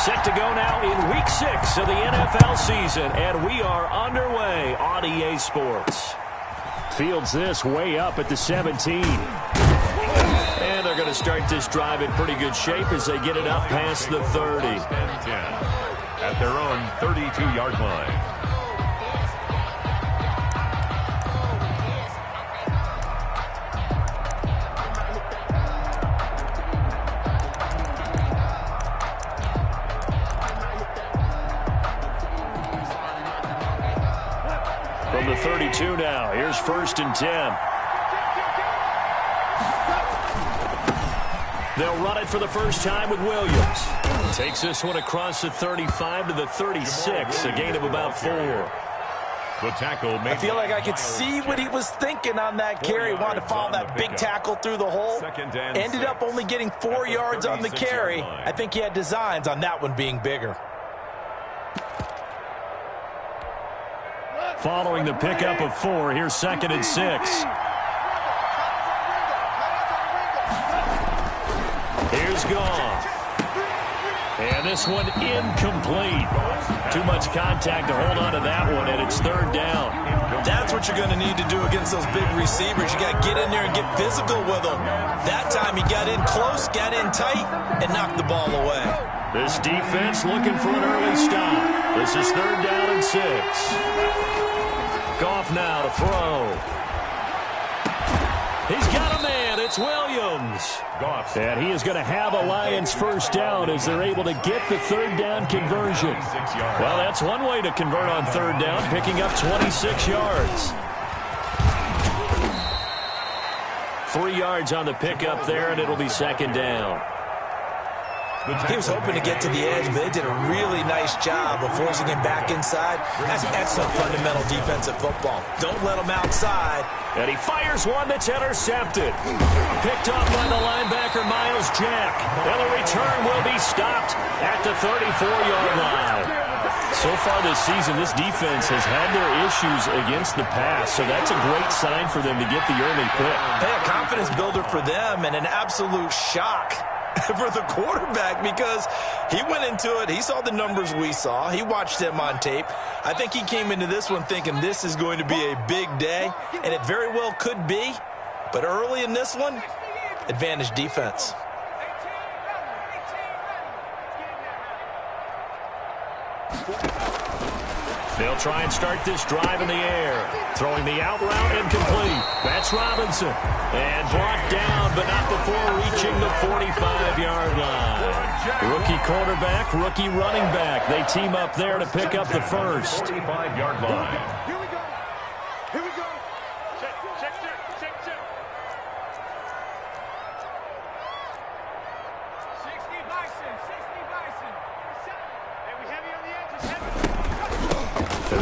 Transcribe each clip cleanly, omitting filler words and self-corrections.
Set to go now in Week 6 of the NFL season, and we are underway on EA Sports. Fields this way up at the 17. And they're going to start this drive in pretty good shape as they get it up past the 30. At their own 32-yard line. From the 32 now, here's 1st and 10. They'll run it for the first time with Williams. Takes this one across the 35 to the 36, a gain of about 4. The tackle I feel like I could see what he was thinking on that carry. Wanted to follow that big tackle through the hole. Ended up only getting 4 yards on the carry. I think he had designs on that one being bigger. Following the pickup of 4, here's 2nd and 6. Here's Goff. And this one incomplete. Too much contact to hold on to that one, and it's 3rd down. That's what you're going to need to do against those big receivers. You got to get in there and get physical with them. That time he got in close, got in tight, and knocked the ball away. This defense looking for an early stop. This is 3rd down and 6. Goff now to throw. He's got a man. It's Williams. And he is going to have a Lions first down as they're able to get the 3rd down conversion. Well, that's one way to convert on 3rd down, picking up 26 yards. 3 yards on the pickup there, and it'll be 2nd down. He was hoping to get to the edge, but they did a really nice job of forcing him back inside. That's excellent fundamental defensive football. Don't let him outside. And he fires one that's intercepted. Picked up by the linebacker, Miles Jack. And the return will be stopped at the 34-yard line. So far this season, this defense has had their issues against the pass, so that's a great sign for them to get the early pick. Hey, a confidence builder for them and an absolute shock for the quarterback because he went into it. He saw the numbers we saw. He watched them on tape. I think he came into this one thinking this is going to be a big day, and it very well could be. But early in this one, advantage defense. They'll try and start this drive in the air. Throwing the out route incomplete. That's Robinson. And brought down, but not before reaching the 45-yard line. Rookie quarterback, rookie running back. They team up there to pick up the first. 45-yard line. Here we go. Here we go. Check. 60 Bison. Hey, we heavy on the edges. Heavy.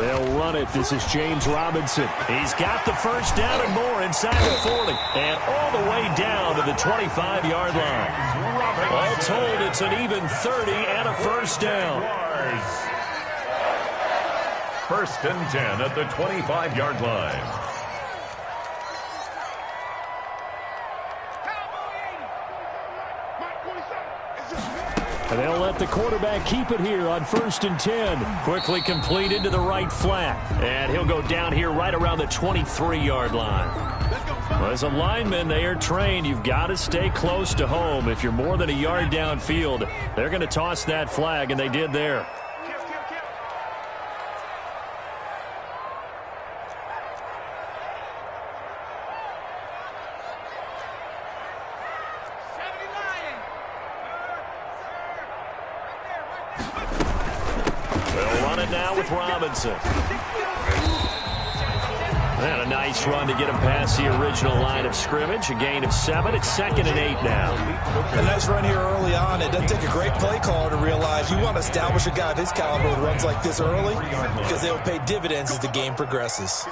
They'll run it. This is James Robinson. He's got the first down and more inside the 40. And all the way down to the 25-yard line. All told, it's an even 30 and a first down. 1st and 10 at the 25-yard line. And they'll let the quarterback keep it here on 1st and 10. Quickly completed to the right flat. And he'll go down here right around the 23-yard line. Well, as a lineman, they are trained. You've got to stay close to home. If you're more than a yard downfield, they're going to toss that flag, and they did there. Now with Robinson. And a nice run to get him past the original line of scrimmage. A gain of 7. It's 2nd and 8 now. A nice run here early on. It doesn't take a great play caller to realize you want to establish a guy of his caliber with runs like this early because they will pay dividends as the game progresses.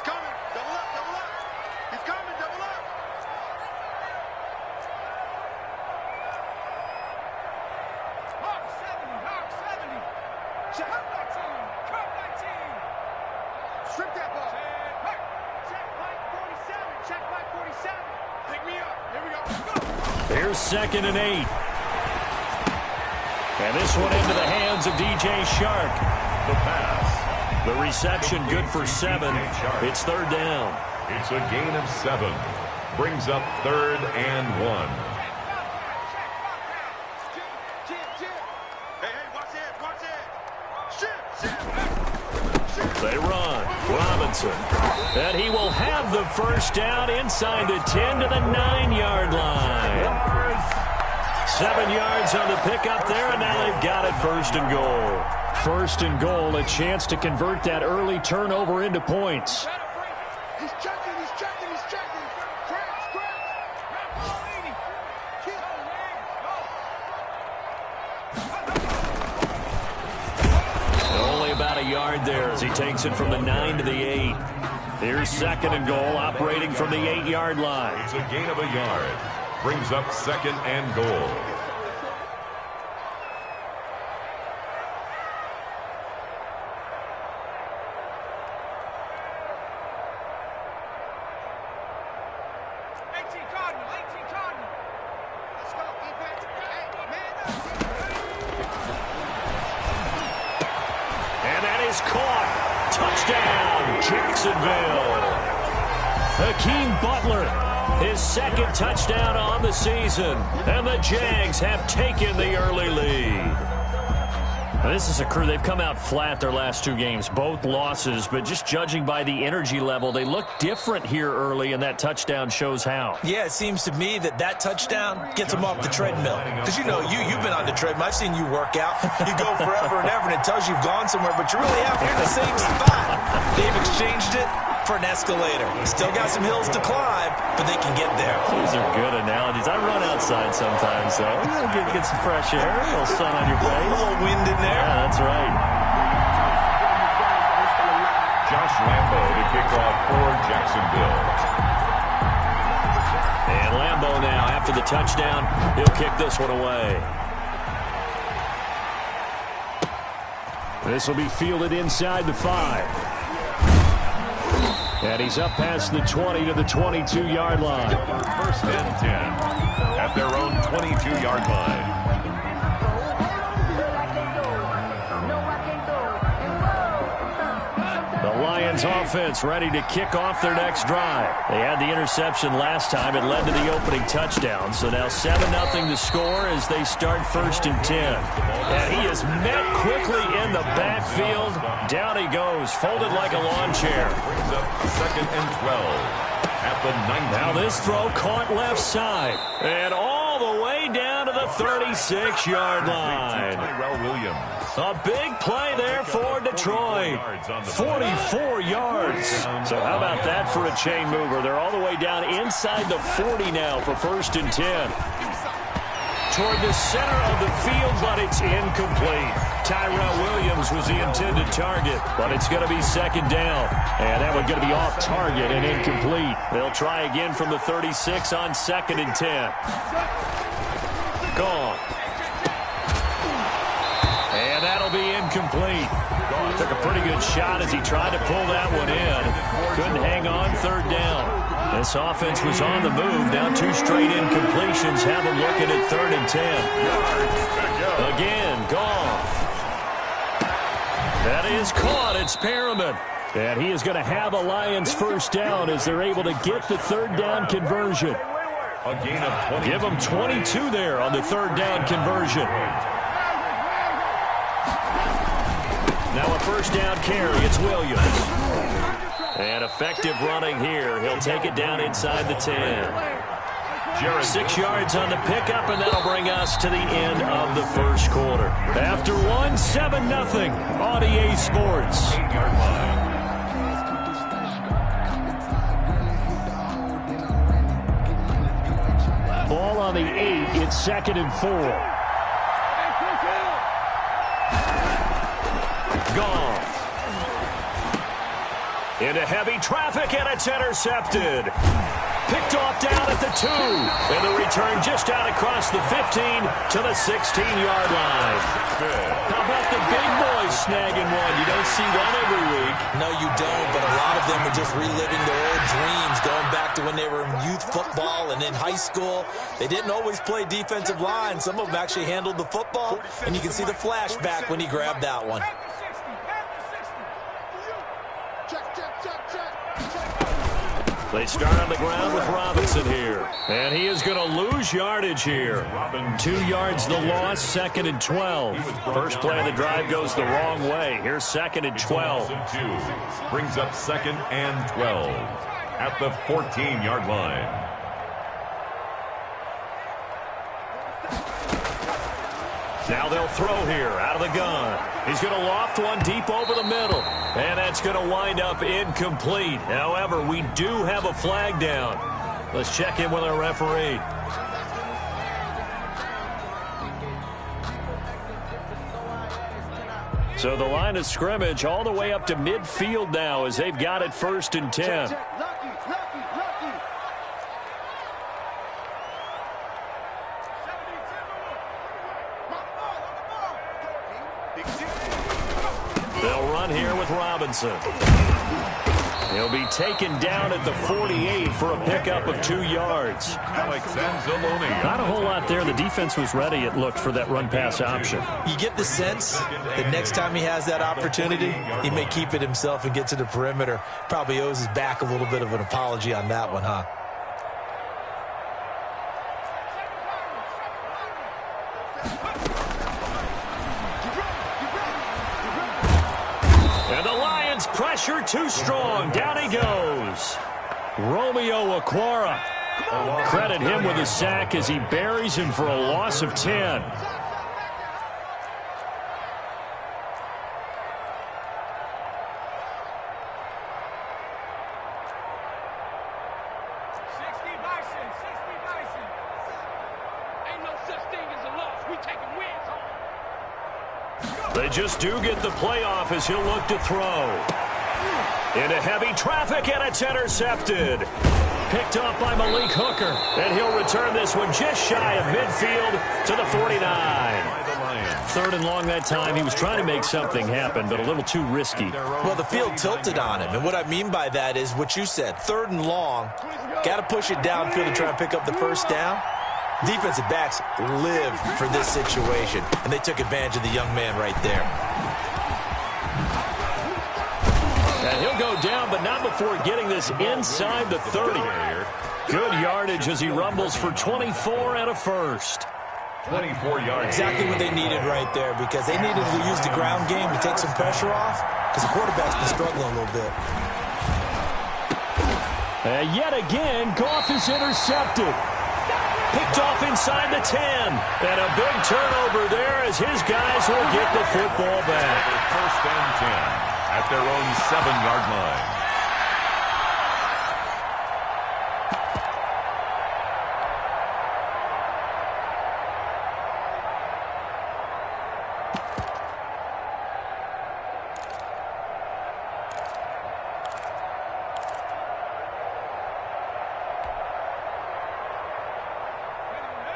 Here's 2nd and 8. And this one into the hands of DJ Shark. The pass. The reception good for 7. It's third down. It's a gain of 7. Brings up 3rd and 1. They run. Robinson. And he will have the first down inside the 10 to the 9-yard line. 7 yards on the pickup there, and now they've got it 1st and goal. 1st and goal, a chance to convert that early turnover into points. He's checking, he's checking, he's checking. Scratch. Only about a yard there as he takes it from the 9 to the 8. Here's 2nd and goal, operating from the 8-yard line. It's a gain of a yard. Brings up 2nd and goal. Caught. Touchdown, Jacksonville. Hakeem Butler, his 2nd touchdown on the season. And the Jags have taken the early lead. This is a crew, they've come out flat their last 2 games, both losses, but just judging by the energy level, they look different here early, and that touchdown shows how. Yeah, it seems to me that touchdown gets them off the treadmill. Because, you've been on the treadmill. I've seen you work out. You go forever and ever, and it tells you you've gone somewhere, but you really have in the same spot. They've exchanged it for an escalator. Still got some hills to climb, but they can get there. These are good analogies. I run outside sometimes, so get some fresh air, a little sun on your face. A little wind in there. Yeah, that's right. Josh Lambo to kick off for Jacksonville. And Lambo now, after the touchdown, he'll kick this one away. This will be fielded inside the 5. And he's up past the 20 to the 22-yard line. 1st and 10 at their own 22-yard line. The Lions offense ready to kick off their next drive. They had the interception last time. It led to the opening touchdown. So now 7-0 to score as they start 1st and 10. And he is met quickly in the backfield. Down he goes, folded like a lawn chair. Brings up 2nd and 12 at the 19. Now this throw caught left side. And all the way down to the 36-yard line. Williams. A big play there for Detroit. 44 yards. So how about that for a chain mover? They're all the way down inside the 40 now for 1st and 10. Toward the center of the field, but it's incomplete. Tyrell Williams was the intended target, but it's going to be 2nd down. And that one's going to be off target and incomplete. They'll try again from the 36 on 2nd and 10. Gone. And that'll be incomplete. Took a pretty good shot as he tried to pull that one in. Couldn't hang on 3rd down. This offense was on the move. Now 2 straight incompletions have them looking at 3rd and 10. Again, Goff. That is caught. It's Perriman. And he is going to have a Lions 1st down as they're able to get the 3rd down conversion. A gain of 20. Give them 22 there on the 3rd down conversion. Now a 1st down carry. It's Williams. And effective running here. He'll take it down inside the 10. 6 yards on the pickup, and that'll bring us to the end of the 1st quarter. After 1, 7-0 on EA Sports. 8-yard line. Ball on the 8. It's 2nd and 4. Goff. Into heavy traffic, and it's intercepted. Picked off down at the 2. And the return just out across the 15 to the 16-yard line. How about the big boys snagging one? You don't see that every week. No, you don't, but a lot of them are just reliving their old dreams, going back to when they were in youth football and in high school. They didn't always play defensive line. Some of them actually handled the football, and you can see the flashback when he grabbed that one. They start on the ground with Robinson here. And he is going to lose yardage here. 2 yards the loss, 2nd and 12. First play of the drive goes the wrong way. Here's 2nd and 12. Brings up 2nd and 12 at the 14-yard line. Now they'll throw here out of the gun. He's going to loft one deep over the middle. And that's going to wind up incomplete. However, we do have a flag down. Let's check in with our referee. So the line of scrimmage all the way up to midfield now as they've got it 1st and 10. They'll run here with Robinson. He'll be taken down at the 48 for a pickup of 2 yards. Not a whole lot there. The defense was ready, it looked, for that run-pass option. You get the sense that next time he has that opportunity, he may keep it himself and get to the perimeter. Probably owes his back a little bit of an apology on that one, huh? Pressure too strong. Down he goes. Romeo Okwara. Credit him with a sack as he buries him for a loss of 10. They just do get the playoff as he'll look to throw. Into heavy traffic, and it's intercepted. Picked up by Malik Hooker, and he'll return this one just shy of midfield to the 49. 3rd and long that time. He was trying to make something happen, but a little too risky. Well, the field tilted on him, and what I mean by that is what you said. 3rd and long, got to push it downfield to try and pick up the first down. Defensive backs live for this situation, and they took advantage of the young man right there. And he'll go down, but not before getting this inside the 30. Good yardage as he rumbles for 24 and a first. 24 yards. Exactly what they needed right there, because they needed to use the ground game to take some pressure off, because the quarterback's been struggling a little bit. And yet again, Goff is intercepted. Picked off inside the 10. And a big turnover there as his guys will get the football back. 1st and 10 at their own 7-yard line.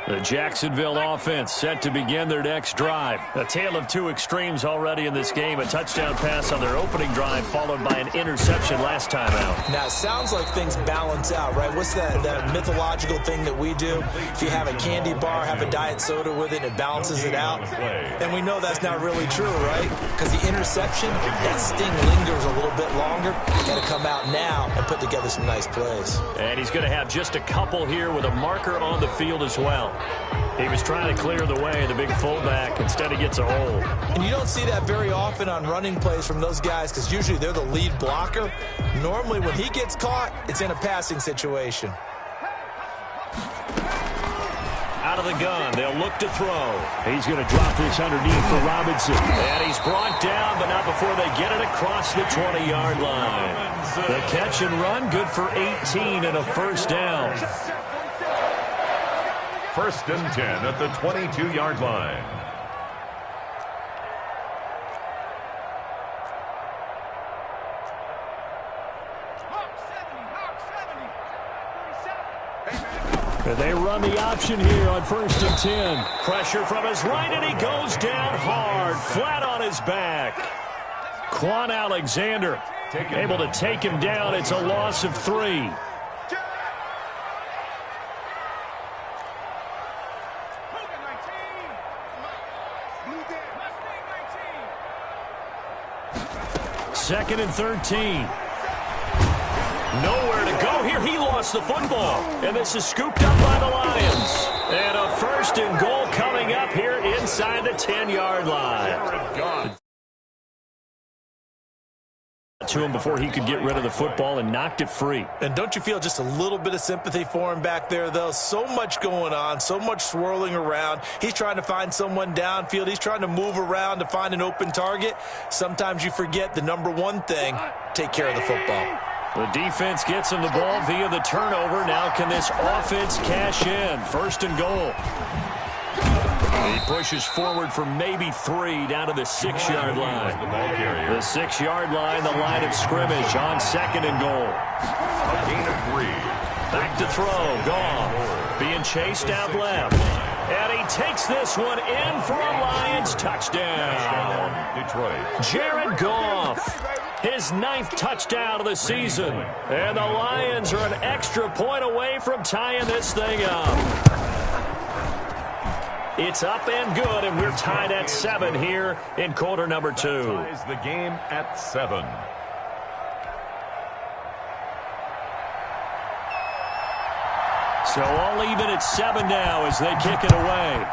The Jacksonville offense set to begin their next drive. A tale of two extremes already in this game. A touchdown pass on their opening drive followed by an interception last time out. Now, it sounds like things balance out, right? What's that mythological thing that we do? If you have a candy bar, have a diet soda with it, and it balances it out. And we know that's not really true, right? Because the interception, that sting lingers a little bit longer. Got to come out now and put together some nice plays. And he's going to have just a couple here with a marker on the field as well. He was trying to clear the way, the big fullback. Instead, he gets a hold. And you don't see that very often on running plays from those guys because usually they're the lead blocker. Normally, when he gets caught, it's in a passing situation. Out of the gun, they'll look to throw. He's going to drop this underneath for Robinson. And he's brought down, but not before they get it across the 20-yard line. The catch and run, good for 18 and a first down. 1st and 10 at the 22-yard line. They run the option here on 1st and 10. Pressure from his right, and he goes down hard, flat on his back. Quan Alexander able to take him down. It's a loss of 3. Second and 13. Nowhere to go here. He lost the football. And this is scooped up by the Lions. And a 1st and goal coming up here inside the 10-yard line. To him before he could get rid of the football and knocked it free. And don't you feel just a little bit of sympathy for him back there, though? So much going on, so much swirling around. He's trying to find someone downfield. He's trying to move around to find an open target. Sometimes you forget the number one thing, take care of the football. The defense gets him the ball via the turnover. Now can this offense cash in? 1st and goal. He pushes forward for maybe 3 down to the 6-yard line. The 6-yard line, the line of scrimmage on 2nd and goal. A gain of 3. Back to throw. Goff being chased out left. And he takes this one in for a Lions touchdown. Detroit. Jared Goff, his 9th touchdown of the season. And the Lions are an extra point away from tying this thing up. It's up and good, and we're tied at 7 here in quarter number 2. Ties the game at 7. So all even at 7 now as they kick it away.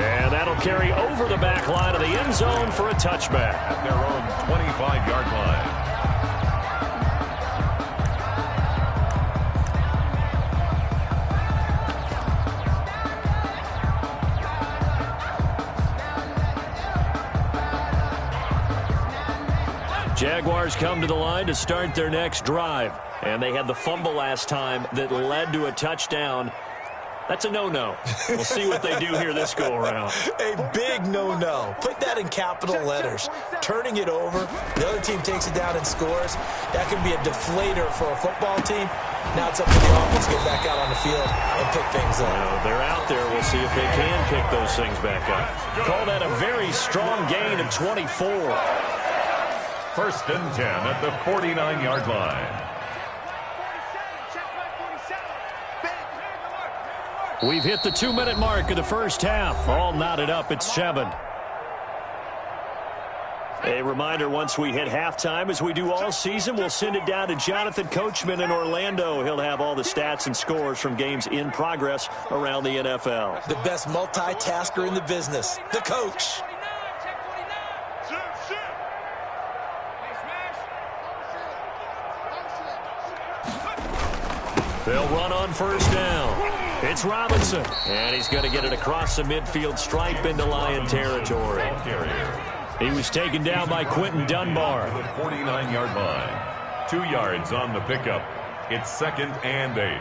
And that'll carry over the back line of the end zone for a touchback. At their own 25-yard line. Jaguars come to the line to start their next drive. And they had the fumble last time that led to a touchdown. That's a no-no. We'll see what they do here this go-around. A big no-no. Put that in capital letters. Turning it over, the other team takes it down and scores. That can be a deflator for a football team. Now it's up to the offense to get back out on the field and pick things up. They're out there. We'll see if they can pick those things back up. Call that a very strong gain of 24. 1st and 10 at the 49-yard line. We've hit the 2-minute mark of the first half. All knotted up at 7. A reminder, once we hit halftime, as we do all season, we'll send it down to Jonathan Coachman in Orlando. He'll have all the stats and scores from games in progress around the NFL. The best multitasker in the business, the coach. They'll run on 1st down. It's Robinson. And he's going to get it across the midfield stripe into Lion territory. He was taken down by Quentin Dunbar. The 49-yard line. 2 yards on the pickup. It's 2nd and 8.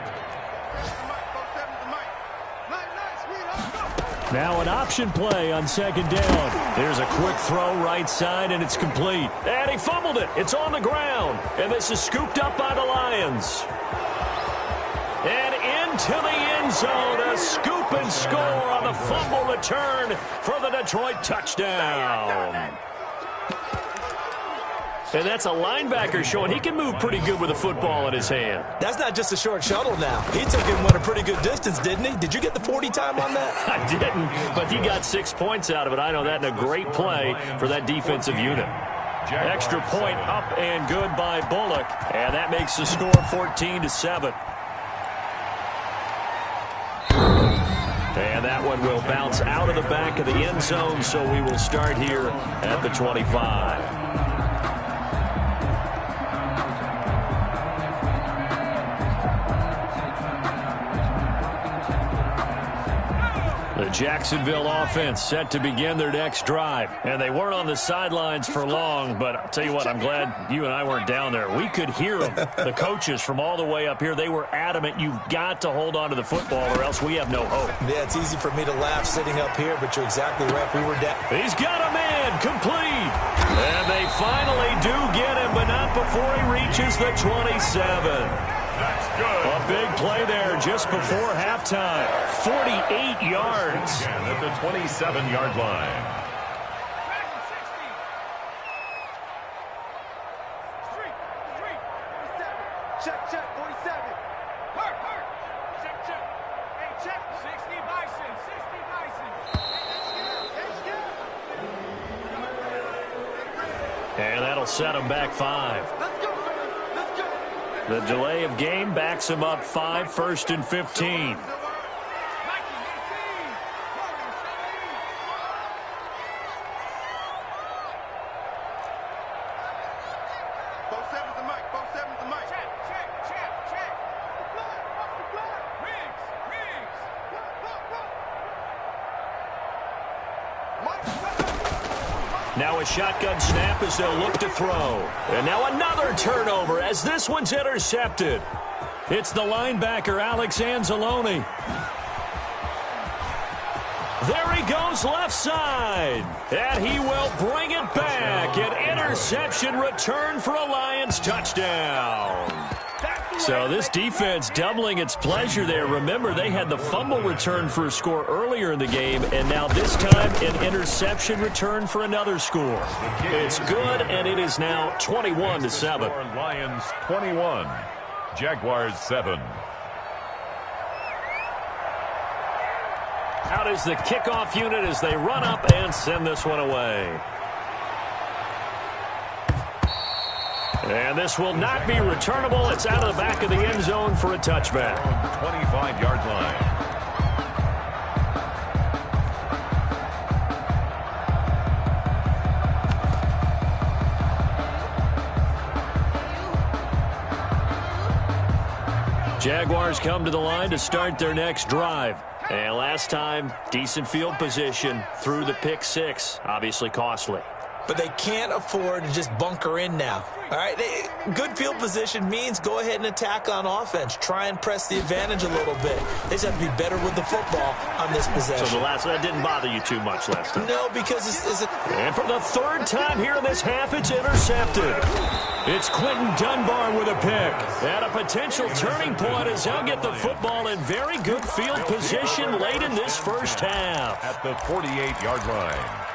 Now an option play on 2nd down. There's a quick throw right side, and it's complete. And he fumbled it. It's on the ground. And this is scooped up by the Lions. And into the end zone, a scoop and score on the fumble return for the Detroit touchdown. And that's a linebacker showing he can move pretty good with a football in his hand. That's not just a short shuttle now. He took him a pretty good distance, didn't he? Did you get the 40 time on that? I didn't, but he got 6 points out of it. I know that in a great play for that defensive unit. Extra point up and good by Bullock, and that makes the score 14-7. And that one will bounce out of the back of the end zone, so we will start here at the 25. The Jacksonville offense set to begin their next drive. And they weren't on the sidelines for long, but I'll tell you what, I'm glad you and I weren't down there. We could hear them, the coaches from all the way up here. They were adamant, you've got to hold on to the football or else we have no hope. Yeah, it's easy for me to laugh sitting up here, but you're exactly right. We were down. He's got a man, complete. And they finally do get him, but not before he reaches the 27. That's good. A big play there just before halftime. 48 yards. And at the 27-yard line. Check, 47. Hurt. Check. Hey, check. 60 Bison. And that'll set him back 5. Let's go. The delay of game backs him up 5, 1st and 15. Now a shotgun snap as they'll look to throw. And now another turnover as this one's intercepted. It's the linebacker, Alex Anzalone. There he goes left side. And he will bring it back. An interception return for a Lions touchdown. So this defense doubling its pleasure there. Remember, they had the fumble return for a score earlier in the game, and now this time an interception return for another score. It's good, and it is now 21-7. Lions 21, Jaguars 7. Out is the kickoff unit as they run up and send this one away. And this will not be returnable. It's out of the back of the end zone for a touchback. 25-yard line. Jaguars come to the line to start their next drive. And last time, decent field position through the pick 6. Obviously costly. But they can't afford to just bunker in now. All right, good field position means go ahead and attack on offense. Try and press the advantage a little bit. They just have to be better with the football on this possession. So that didn't bother you too much last time? No, because And for the third time here in this half, it's intercepted. It's Quentin Dunbar with a pick. And a potential turning point as they'll get the football in very good field position late in this first half. At the 48-yard line.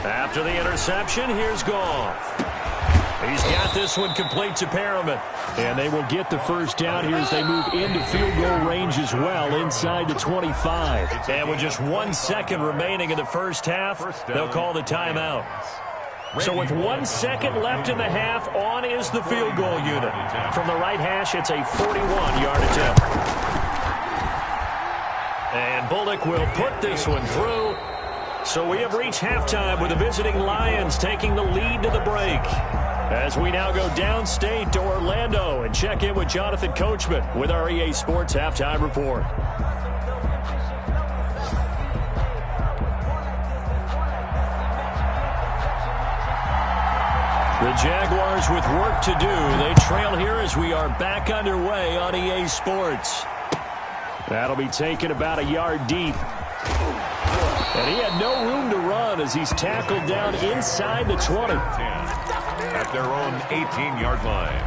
After the interception, here's Goff. He's got this one complete to Perriman. And they will get the first down here as they move into field goal range as well inside the 25. And with just 1 second remaining in the first half, they'll call the timeout. So with 1 second left in the half, on is the field goal unit. From the right hash, it's a 41-yard attempt. And Bullock will put this one through. So we have reached halftime with the visiting Lions taking the lead to the break. As we now go downstate to Orlando and check in with Jonathan Coachman with our EA Sports Halftime Report. The Jaguars with work to do. They trail here as we are back underway on EA Sports. That'll be taken about a yard deep. And he had no room to run as he's tackled down inside the 20. At their own 18-yard line.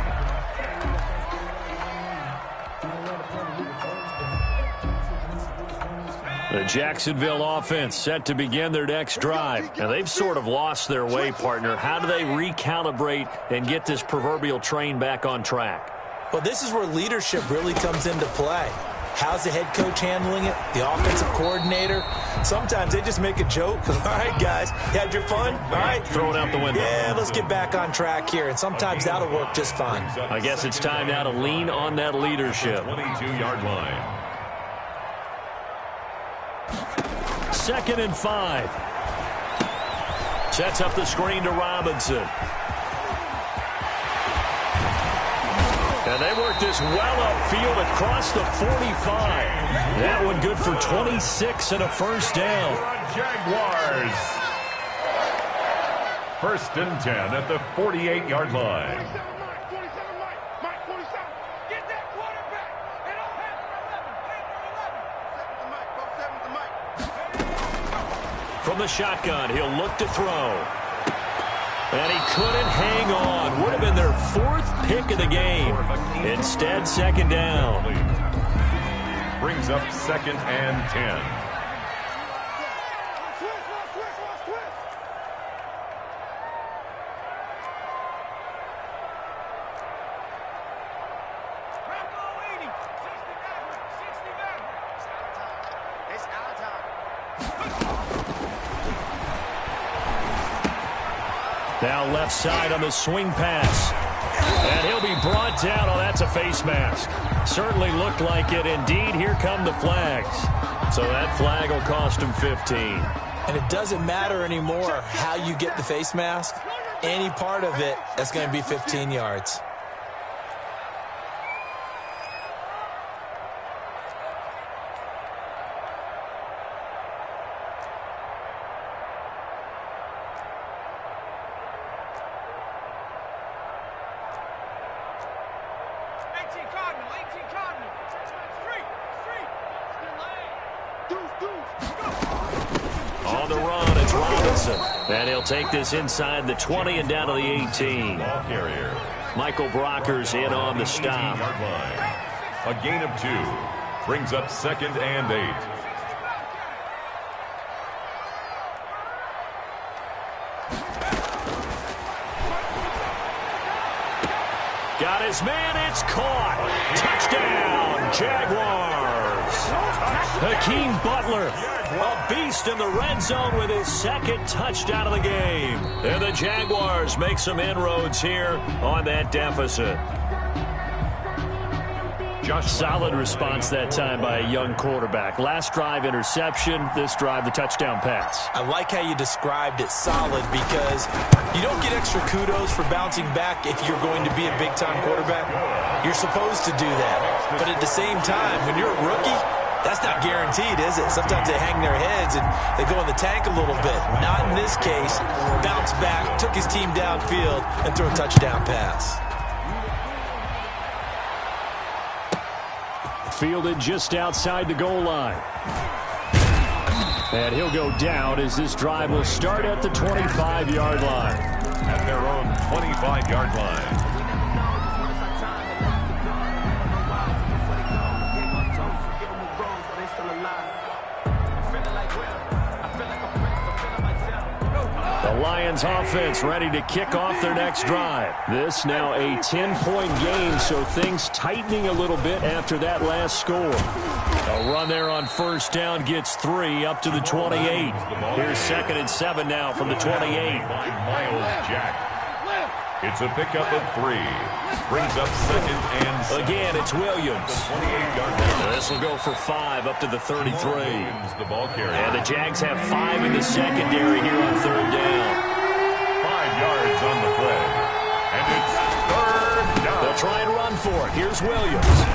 The Jacksonville offense set to begin their next drive. And they've sort of lost their way, partner. How do they recalibrate and get this proverbial train back on track? Well, this is where leadership really comes into play. How's the head coach handling it? The offensive coordinator? Sometimes they just make a joke. All right, guys, you had your fun? All right. Throw it out the window. Yeah, let's get back on track here. And sometimes that'll work just fine. I guess it's time now to lean on that leadership. 22-yard line. 2nd and 5. Sets up the screen to Robinson. And they work this well upfield across the 45. That one good for 26 and a first down. Jaguars. 1st and 10 at the 48-yard line. Get that quarterback. from the shotgun. He'll look to throw. And he couldn't hang on. Would have been their 4th pick of the game. Instead, second down. Brings up 2nd and 10. Now left side on the swing pass. And he'll be brought down. Oh, that's a face mask. Certainly looked like it. Indeed, here come the flags. So that flag will cost him 15. And it doesn't matter anymore how you get the face mask. Any part of it, that's going to be 15 yards. On the run, it's Robinson. And he'll take this inside the 20 and down to the 18. Ball carrier. Michael Brocker's in on the stop. A gain of 2. Brings up 2nd and 8. Got his man, it's caught. Touchdown, Jaguars. Hakeem Butler, a beast in the red zone with his 2nd touchdown of the game. And the Jaguars make some inroads here on that deficit. Solid response that time by a young quarterback. Last drive, interception. This drive, the touchdown pass. I like how you described it, solid, because you don't get extra kudos for bouncing back if you're going to be a big-time quarterback. You're supposed to do that. But at the same time, when you're a rookie, that's not guaranteed, is it? Sometimes they hang their heads and they go in the tank a little bit. Not in this case. Bounced back, took his team downfield, and threw a touchdown pass. Fielded just outside the goal line. And he'll go down as this drive will start at the 25-yard line. At their own 25-yard line. The Lions offense ready to kick off their next drive. This now a 10-point game, so things tightening a little bit after that last score. A run there on first down gets 3 up to the 28. Here's 2nd and 7 now from the 28. Miles Jack. It's a pickup of 3. Brings up 2nd and 7. Again, it's Williams. 28-yard line. This will go for 5 up to the 33. The ball carrier. And the Jags have 5 in the secondary here on 3rd down. 5 yards on the play. And it's 3rd down. They'll try and run for it. Here's Williams.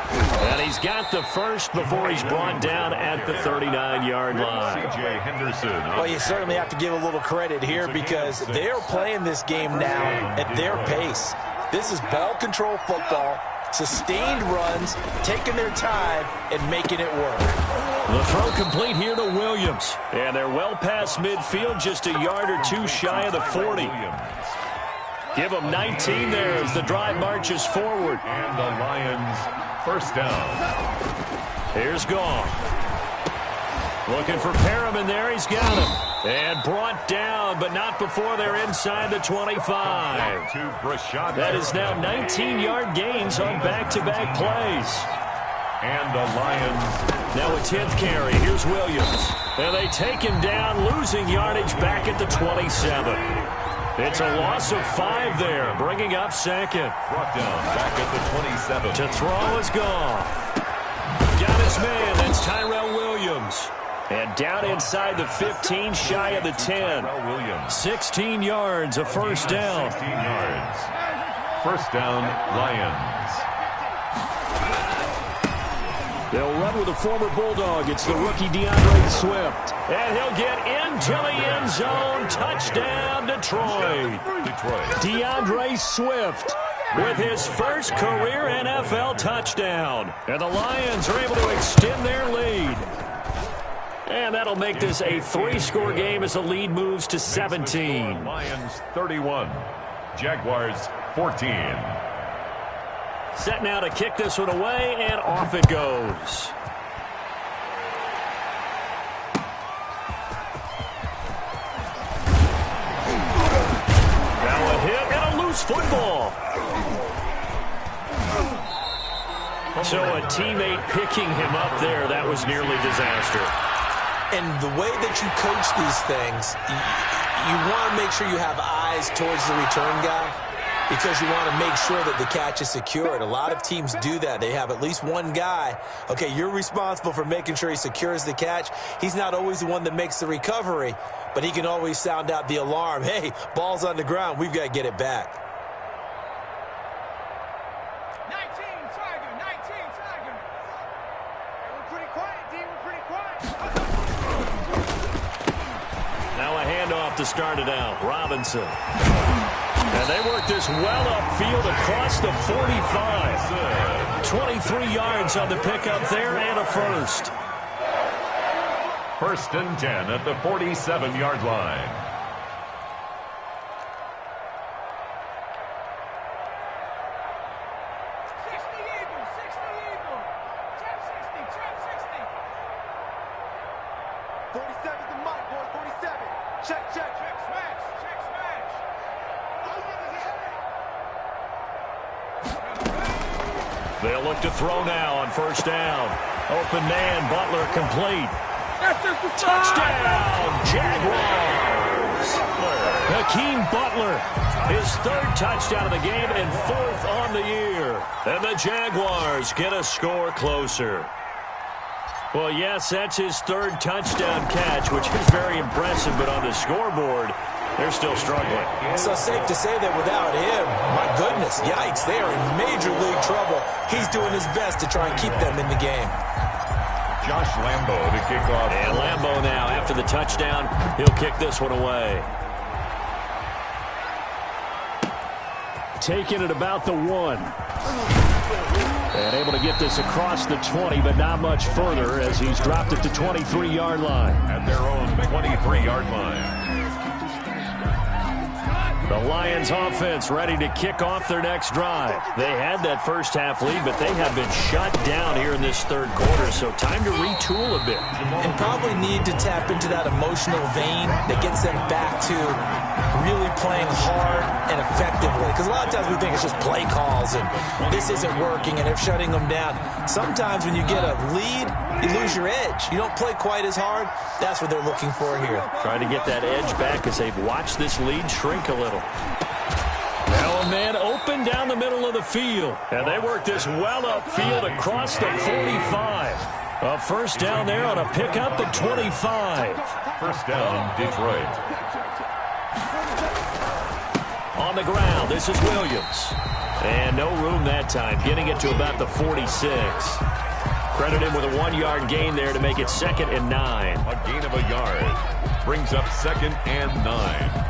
And he's got the first before he's brought down at the 39-yard line. C.J. Henderson. Well, you certainly have to give a little credit here because they're playing this game now at their pace. This is ball control football, sustained runs, taking their time, and making it work. The throw complete here to Williams. And they're well past midfield, just a yard or 2 shy of the 40. Give them 19 there as the drive marches forward. And the Lions first down. Here's Gong. Looking for Perriman there. He's got him. And brought down, but not before they're inside the 25. That is now 19-yard gains on back-to-back plays. And the Lions. Now a 10th carry. Here's Williams. And they take him down, losing yardage back at the 27. It's a loss of 5 there, bringing up 2nd. Brought down back at the 27. To throw is gone. Got his man. That's Tyrell Williams. And down inside the 15, shy of the 10. 16 yards, a first down. 16 yards. First down, Lions. They'll run with a former Bulldog. It's the rookie DeAndre Swift. And he'll get into the end zone. Touchdown, Detroit. DeAndre Swift with his first career NFL touchdown. And the Lions are able to extend their lead. And that'll make this a 3-score game as the lead moves to 17. Lions 31, Jaguars 14. Set now to kick this one away, and off it goes. Now a hit and a loose football. So a teammate picking him up there, that was nearly disaster. And the way that you coach these things, you want to make sure you have eyes towards the return guy because you want to make sure that the catch is secured. A lot of teams do that. They have at least one guy. Okay, you're responsible for making sure he secures the catch. He's not always the one that makes the recovery, but he can always sound out the alarm. Hey, ball's on the ground. We've got to get it back. To start it out, Robinson. And they work this well upfield across the 45. 23 yards on the pickup there and a first. 1st and 10 at the 47-yard line. They'll look to throw now on 1st down. Open man, Butler complete. Touchdown, Jaguars! Hakeem Butler, his 3rd touchdown of the game and 4th on the year. And the Jaguars get a score closer. Well, yes, that's his 3rd touchdown catch, which is very impressive, but on the scoreboard, they're still struggling. So safe to say that without him, my goodness, yikes, they are in major league trouble. He's doing his best to try and keep them in the game. Josh Lambo to kick off. And Lambo now, after the touchdown, he'll kick this one away. Taking it about the 1. And able to get this across the 20, but not much further as he's dropped it to 23-yard line. At their own 23-yard line. The Lions offense ready to kick off their next drive. They had that first half lead, but they have been shut down here in this 3rd quarter, so time to retool a bit. And probably need to tap into that emotional vein that gets them back to really playing hard and effectively. Because a lot of times we think it's just play calls and this isn't working and they're shutting them down. Sometimes when you get a lead, you lose your edge. You don't play quite as hard. That's what they're looking for here. Trying to get that edge back as they've watched this lead shrink a little. Now a man open down the middle of the field. And they work this well upfield across the 45. A 1st down there on a pickup at 25. 1st down, Detroit. On the ground, this is Williams. And no room that time, getting it to about the 46. Credit him with a 1-yard gain there to make it 2nd and 9. A gain of a yard. Brings up 2nd and 9.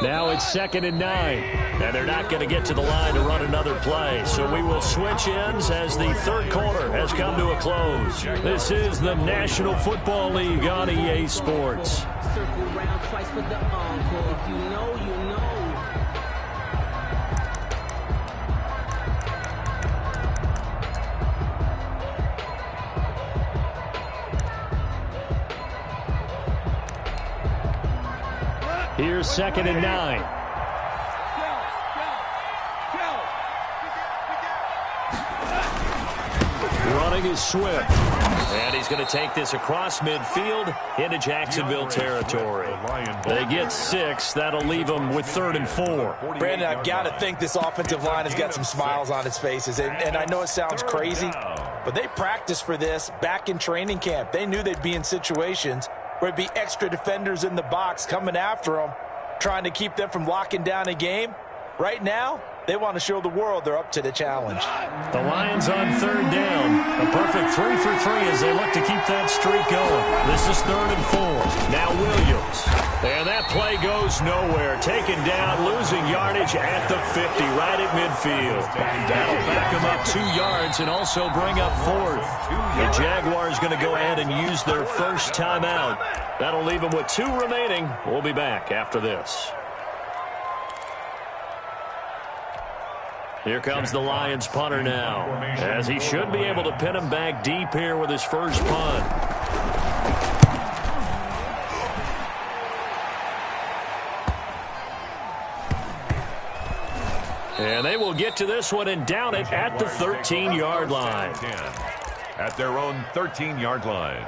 Now it's 2nd and 9. And they're not going to get to the line to run another play. So we will switch ends as the 3rd quarter has come to a close. This is the National Football League on EA Sports. Circle round twice for the encore. If you know, you know. Here's 2nd and 9. Running is Swift. And he's going to take this across midfield into Jacksonville territory. They get 6. That'll leave them with 3rd and 4. Brandon, I've got to think this offensive line has got some smiles on its faces. And I know it sounds crazy, but they practiced for this back in training camp. They knew they'd be in situations where it'd be extra defenders in the box coming after them, trying to keep them from locking down a game. Right now, They want to show the world they're up to the challenge. The Lions on third down. A perfect 3 for 3 as they look to keep that streak going. This is 3rd and 4. Now Williams. And that play goes nowhere. Taken down, losing yardage at the 50, right at midfield. That'll back them up 2 yards and also bring up 4th. The Jaguars going to go ahead and use their first timeout. That'll leave them with 2 remaining. We'll be back after this. Here comes the Lions punter now, as he should be able to pin him back deep here with his first punt. And they will get to this one and down it at the 13-yard line. At their own 13-yard line.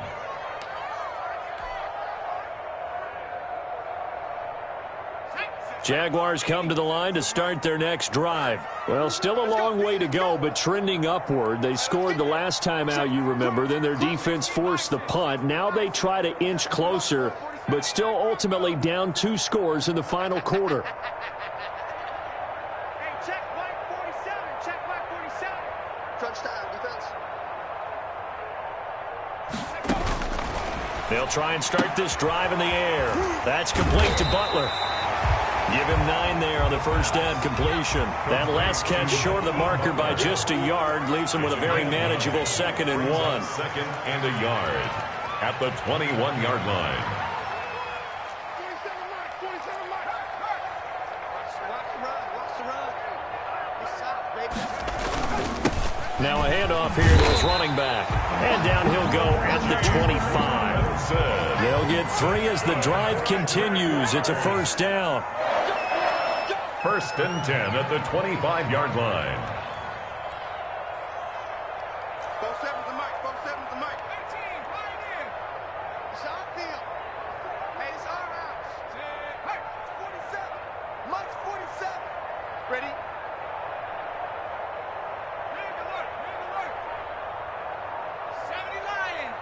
Jaguars come to the line to start their next drive. Well, still a long way to go, but trending upward. They scored the last time out, you remember. Then their defense forced the punt. Now they try to inch closer, but still ultimately down 2 scores in the final quarter. Hey, check blank 47. Check blank 47. Touchdown, defense. They'll try and start this drive in the air. That's complete to Butler. Give him 9 there on the first down completion. That last catch short of the marker by just a yard leaves him with a very manageable 2nd and 1. 2nd and a yard at the 21-yard line. 47 mark. Watch the run. Watch the run. He's south, baby. Now a handoff here to his running back. And down he'll go at the 25. They'll get 3 as the drive continues. It's a first down. 1st and 10 at the 25-yard line. 47's the mic. 47's the mic. 18, right in. It's our field. Hey, it's our house. Hey, it's 47. Mike's 47. Ready? Ring alert. Ring alert. 70 Lion.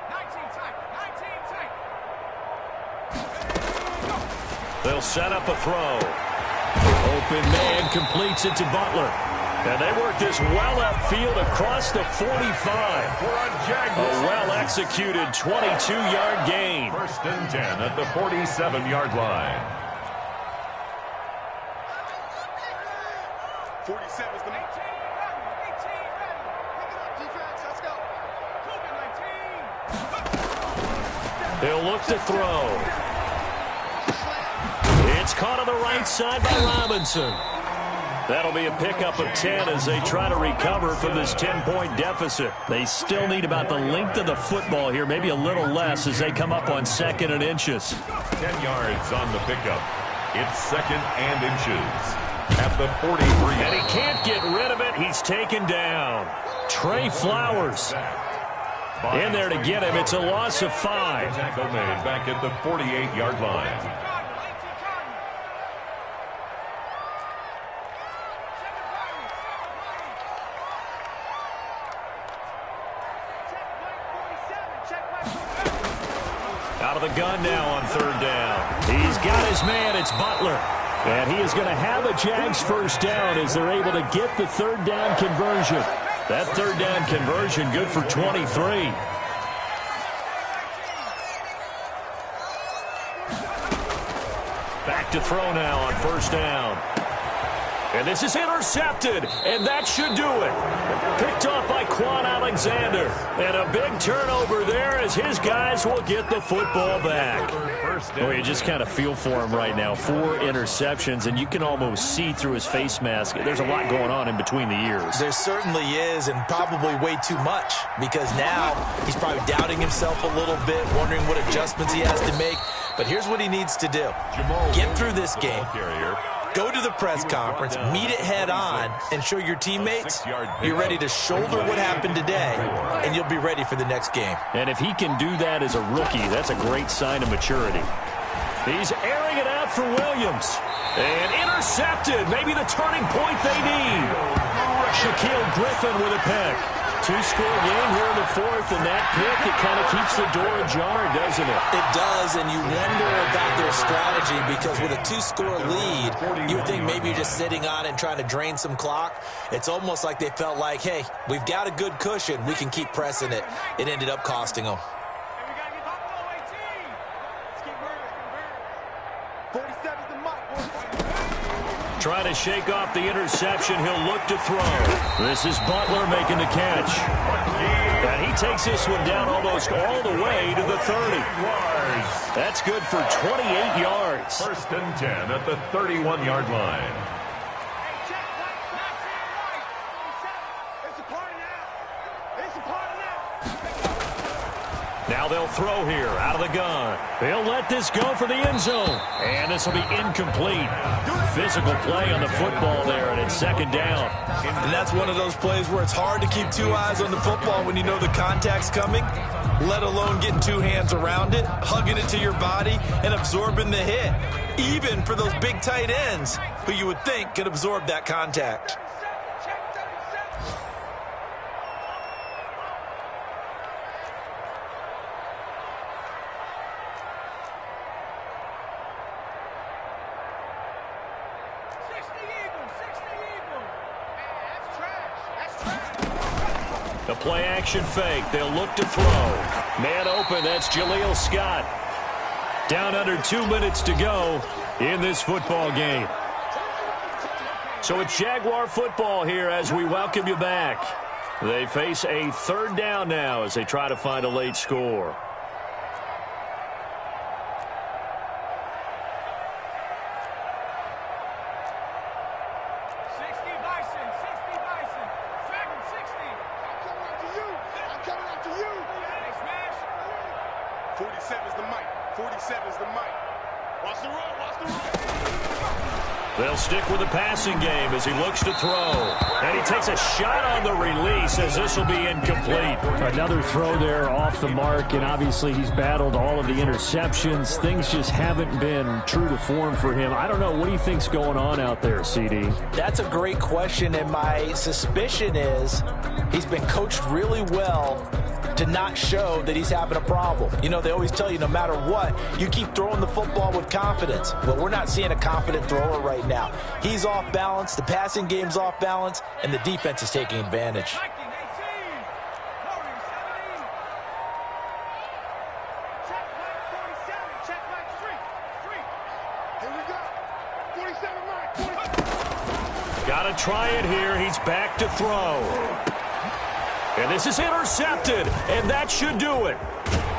19 tight. 19 tight. They'll set up a throw. Open man completes it to Butler. And they work this well upfield across the 45. A well-executed 22-yard gain. 1st and 10 at the 47-yard line. 47 is the 18 ready. 18 ready. Pick it up, defense. Let's go. Cougar 19. They'll look to throw. It's caught on the right side by Robinson. That'll be a pickup of 10 as they try to recover from this 10-point deficit. They still need about the length of the football here, maybe a little less as they come up on 2nd and inches. 10 yards on the pickup. It's 2nd and inches at the 43. And he can't get rid of it. He's taken down. Trey Flowers in there to get him. It's a loss of 5. Tackle made back at the 48-yard line. Out of the gun now on 3rd down. He's got his man. It's Butler. And he is going to have a Jags first down as they're able to get the 3rd down conversion. That 3rd down conversion good for 23. Back to throw now on 1st down. And this is intercepted, and that should do it. Picked off by Quan Alexander. And a big turnover there as his guys will get the football back. Oh, you just kind of feel for him right now. 4 interceptions, and you can almost see through his face mask. There's a lot going on in between the ears. There certainly is, and probably way too much, because now he's probably doubting himself a little bit, wondering what adjustments he has to make. But here's what he needs to do. Get through this game. Go to the press conference, meet it head on, and show your teammates you're ready to shoulder what happened today, and you'll be ready for the next game. And if he can do that as a rookie, that's a great sign of maturity. He's airing it out for Williams. And intercepted. Maybe the turning point they need. Shaquille Griffin with a pick. two-score game here in the fourth, and that pick, it kind of keeps the door ajar, doesn't it? It does, and you wonder about their strategy because with a two-score lead, you would think maybe you're just sitting on it and trying to drain some clock. It's almost like they felt like, hey, we've got a good cushion. We can keep pressing it. It ended up costing them. 47's the mic. Trying to shake off the interception. He'll look to throw. This is Butler making the catch. And he takes this one down almost all the way to the 30. That's good for 28 yards. 1st and 10 at the 31-yard line. Now they'll throw here out of the gun. They'll let this go for the end zone. And this will be incomplete. Physical play on the football there, and it's 2nd down. And that's one of those plays where it's hard to keep two eyes on the football when you know the contact's coming, let alone getting two hands around it, hugging it to your body, and absorbing the hit. Even for those big tight ends who you would think could absorb that contact. The play-action fake. They'll look to throw. Man open. That's Jaleel Scott. Down under 2 minutes to go in this football game. So it's Jaguar football here as we welcome you back. They face a 3rd down now as they try to find a late score. They'll stick with the passing game as he looks to throw. And he takes a shot on the release as this will be incomplete. Another throw there off the mark, and obviously he's battled all of the interceptions. Things just haven't been true to form for him. I don't know. What do you think's going on out there, CD? That's a great question, and my suspicion is he's been coached really well to not show that he's having a problem. You know, they always tell you no matter what, you keep throwing the football with confidence. Well, we're not seeing a confident thrower right now. He's off balance, the passing game's off balance, and the defense is taking advantage. Got to try it here. He's back to throw. And this is intercepted, and that should do it.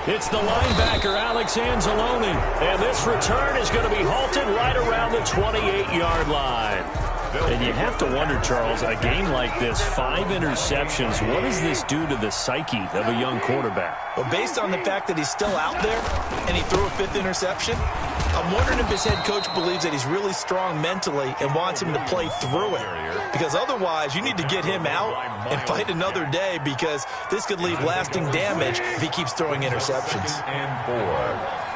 It's the linebacker, Alex Anzalone. And this return is going to be halted right around the 28-yard line. And you have to wonder, Charles, a game like this, 5 interceptions, what does this do to the psyche of a young quarterback? Well, based on the fact that he's still out there and he threw a 5th interception, I'm wondering if his head coach believes that he's really strong mentally and wants him to play through it. Because otherwise, you need to get him out and fight another day because this could leave lasting damage if he keeps throwing interceptions. 4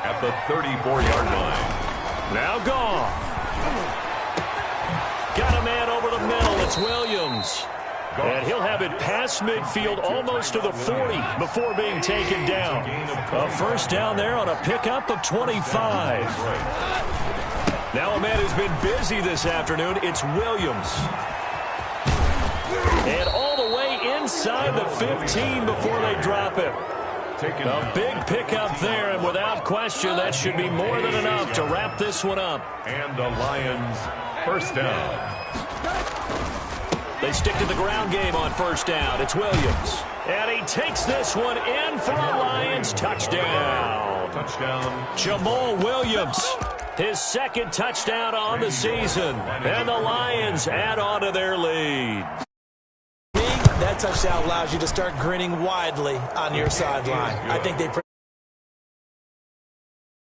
at the 34-yard line. Now Goff. Got a man over the middle. It's Williams. And he'll have it past midfield almost to the 40 before being taken down. A 1st down there on a pickup of 25. Now a man who's been busy this afternoon, it's Williams. And all the way inside the 15 before they drop it. A big pickup there, and without question, that should be more than enough to wrap this one up. And the Lions, 1st down. They stick to the ground game on 1st down. It's Williams. And he takes this one in for a Lions touchdown. Touchdown. Jamal Williams, his 2nd touchdown on the season. And the Lions add on to their lead. That touchdown allows you to start grinning widely on your sideline. I think they